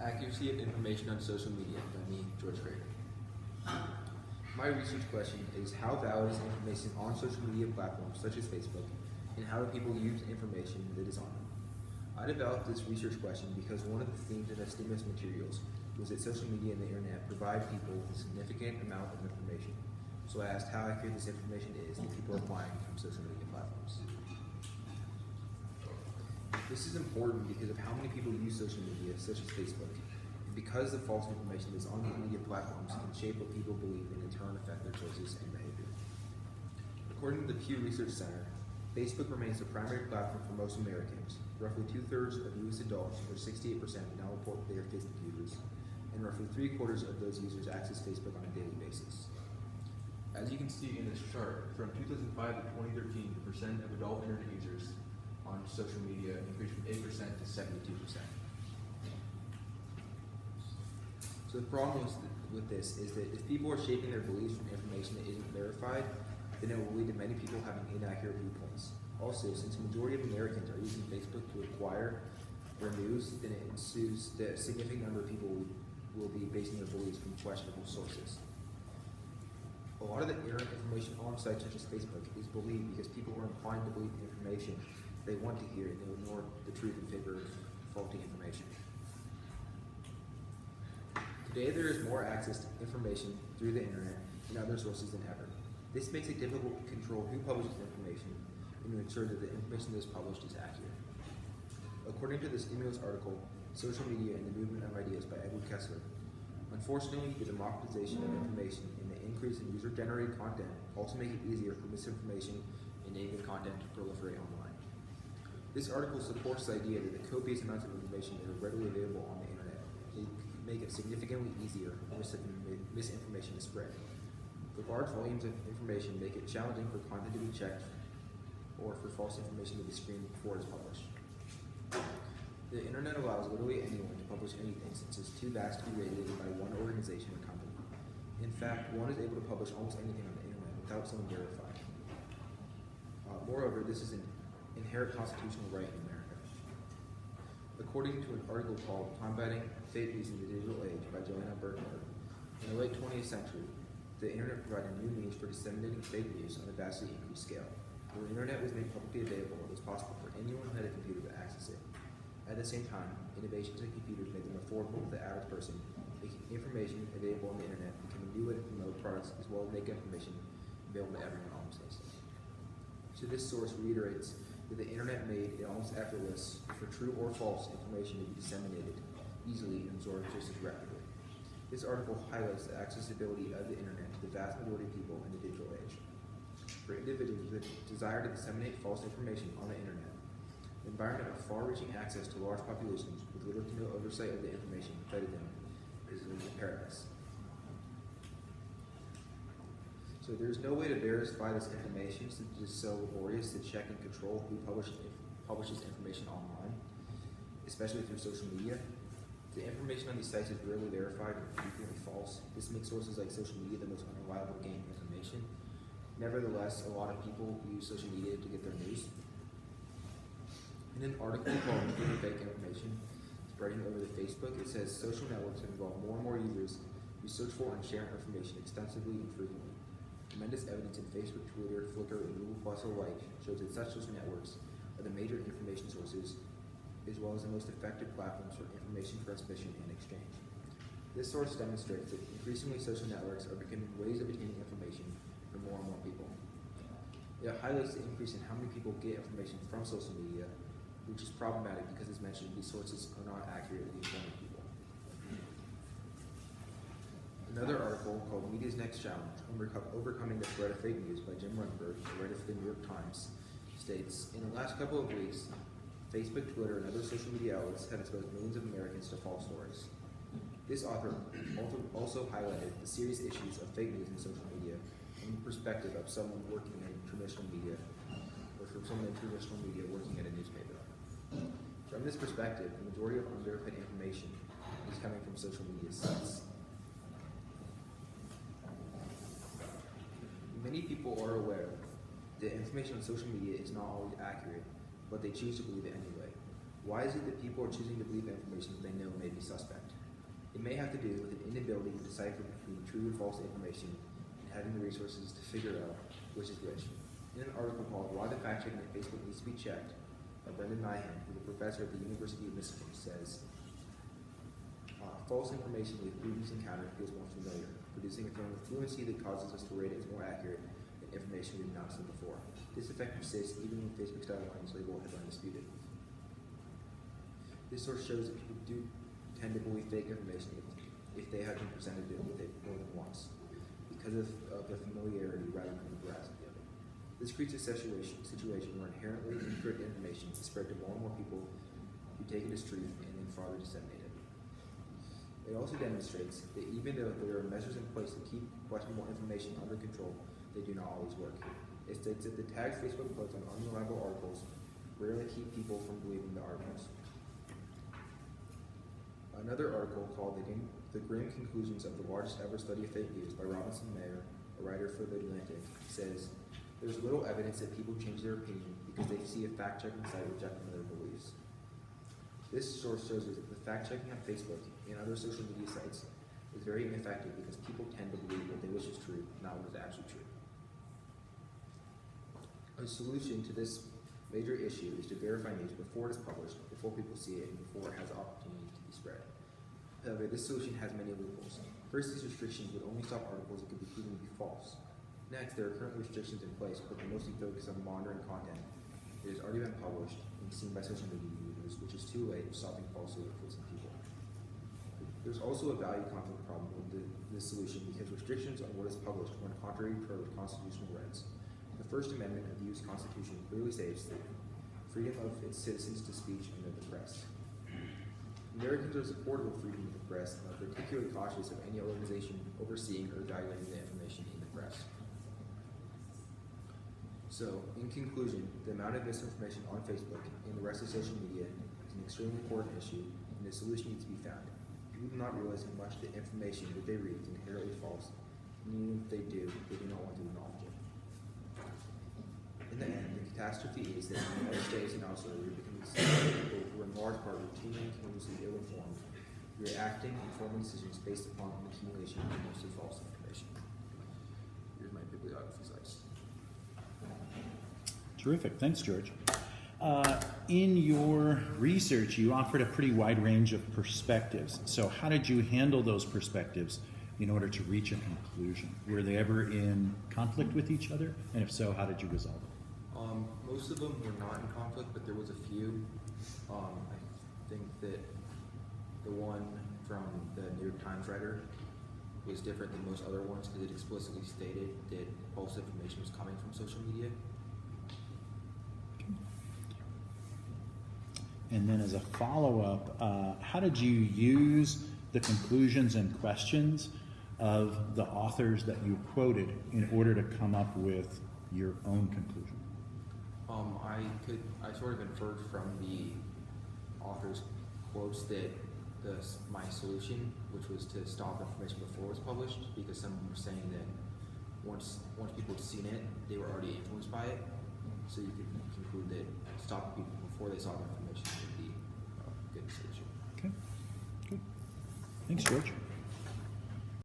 Accuracy of information on social media by me, George Craig. My research question is how valid is information on social media platforms such as Facebook, and how do people use information that is on them? I developed this research question because one of the themes in the stimulus materials was that social media and the internet provide people with a significant amount of information. So I asked how accurate this information is that people are applying from social media platforms. This is important because of how many people use social media, such as Facebook, and because the false information that's on the media platforms can shape what people believe and in turn affect their choices and behavior. According to the Pew Research Center, Facebook remains the primary platform for most Americans. Roughly 2/3 of U.S. adults, or 68%, now report they are Facebook users, and roughly 3/4 of those users access Facebook on a daily basis. As you can see in this chart, from 2005 to 2013, the percent of adult internet users on social media increased from 8% to 72%. So the problem with this is that if people are shaping their beliefs from information that isn't verified, then it will lead to many people having inaccurate viewpoints. Also, since the majority of Americans are using Facebook to acquire their news, then it ensues that a significant number of people will be basing their beliefs from questionable sources. A lot of the internet information on sites such as Facebook is believed because people are inclined to believe the information they want to hear and they ignore the truth in favor of faulty information. Today there is more access to information through the internet and other sources than ever. This makes it difficult to control who publishes information and to ensure that the information that is published is accurate. According to the Stimulus article, Social Media and the Movement of Ideas by Edward Kessler, unfortunately, the democratization of information and the increase in user-generated content also make it easier for misinformation and negative content to proliferate online. This article supports the idea that the copious amounts of information that are readily available on the internet make it significantly easier for misinformation to spread. The large volumes of information make it challenging for content to be checked or for false information to be screened before it is published. The internet allows literally anyone to publish anything since it's too vast to be regulated by one organization or company. In fact, one is able to publish almost anything on the internet without someone verifying. Moreover, this is an inherent constitutional right in America. According to an article called Combating Fake News in the Digital Age by Joanna Berkner, in the late 20th century, the internet provided new means for disseminating fake news on a vastly increased scale. When the internet was made publicly available, it was possible for anyone who had a computer to access it. At the same time, innovations in computers made them affordable to the average person, making information available on the internet become a new way to promote products as well as make information available to everyone almost instantly. So this source reiterates that the internet made it almost effortless for true or false information to be disseminated easily and absorbed just as rapidly. This article highlights the accessibility of the internet to the vast majority of people in the digital age. For individuals that desire to disseminate false information on the internet, the environment of far-reaching access to large populations with little to no oversight of the information fed to them is a paradise. So there's no way to verify this information since it is so laborious to check and control who publishes information online, especially through social media. The information on these sites is rarely verified and frequently false. This makes sources like social media the most unreliable to gain information. Nevertheless, a lot of people use social media to get their news. In an article called Getting Fake Information Spreading Over the Facebook, it says social networks have involved more and more users who search for and share information extensively and frequently. Tremendous evidence in Facebook, Twitter, Flickr, and Google Plus alike shows that such social networks are the major information sources as well as the most effective platforms for information transmission and exchange. This source demonstrates that increasingly social networks are becoming ways of obtaining information for more and more people. It highlights the increase in how many people get information from social media, which is problematic because, as mentioned, these sources are not accurately informing people. Another article called Media's Next Challenge, Overcoming the Threat of Fake News by Jim Runberg, a writer for the New York Times, states, in the last couple of weeks, Facebook, Twitter, and other social media outlets have exposed millions of Americans to false stories. This author also highlighted the serious issues of fake news in social media from the perspective of someone working in traditional media, or from someone in traditional media working at a newspaper. From this perspective, the majority of unverified information is coming from social media sites. Many people are aware that information on social media is not always accurate, but they choose to believe it anyway. Why is it that people are choosing to believe information that they know may be suspect? It may have to do with an inability to decipher between true and false information and having the resources to figure out which is which. In an article called Why the Fact Checking at Facebook Needs to Be Checked by Brendan Nyhan, who's a professor at the University of Michigan, says, false information with previous encounter feels more familiar, producing a feeling of fluency that causes us to rate it as more accurate than information we've not seen before. This effect persists even when Facebook's guidelines label as undisputed. This source shows that people do tend to believe fake information if they have been presented with it more than once, because of the familiarity rather than the veracity of it. This creates a situation where inherently incorrect information is spread to more and more people who take it as truth and then farther disseminate it. It also demonstrates that even though there are measures in place to keep questionable information under control, they do not always work. It states that the tags Facebook puts on unreliable articles rarely keep people from believing the articles. Another article called The Grim Conclusions of the Largest Ever Study of Fake News by Robinson Mayer, a writer for The Atlantic, says, there's little evidence that people change their opinion because they see a fact-checking site rejecting their beliefs. This source shows us that the fact-checking on Facebook and other social media sites is very ineffective because people tend to believe what they wish is true, not what is actually true. A solution to this major issue is to verify news before it is published, before people see it, and before it has the opportunity to be spread. However, this solution has many loopholes. First, these restrictions would only stop articles that could be proven to be false. Next, there are currently restrictions in place, but they mostly focus on monitoring content that has already been published and seen by social media users, which is too late for stopping falsehood for some people. There's also a value conflict problem with this solution because restrictions on what is published run contrary to our constitutional rights. The First Amendment of the U.S. Constitution clearly states that freedom of its citizens to speech and of the press. Americans are supportive of freedom of the press and are particularly cautious of any organization overseeing or evaluating the information in the press. So, in conclusion, the amount of misinformation on Facebook and the rest of social media is an extremely important issue, and a solution needs to be found. People do not realize how much the information that they read is inherently false, and even if they do not want to acknowledge it. In the end, the catastrophe is that in the United States and elsewhere, we are becoming people who are in large part routinely and continuously ill-informed. We are acting and forming decisions based upon an accumulation of mostly false information. Here's my bibliography slides. Terrific. Thanks, George. In your research, you offered a pretty wide range of perspectives. So how did you handle those perspectives in order to reach a conclusion? Were they ever in conflict with each other? And if so, how did you resolve it? Most of them were not in conflict, but there was a few. I think that the one from the New York Times writer was different than most other ones because it explicitly stated that false information was coming from social media. And then as a follow-up, how did you use the conclusions and questions of the authors that you quoted in order to come up with your own conclusion? I sort of inferred from the author's quotes that my solution, which was to stop information before it was published, because some were saying that once people had seen it, they were already influenced by it. So you could conclude that stopping people before they saw the information would be a good solution. Okay, good. Thanks, George.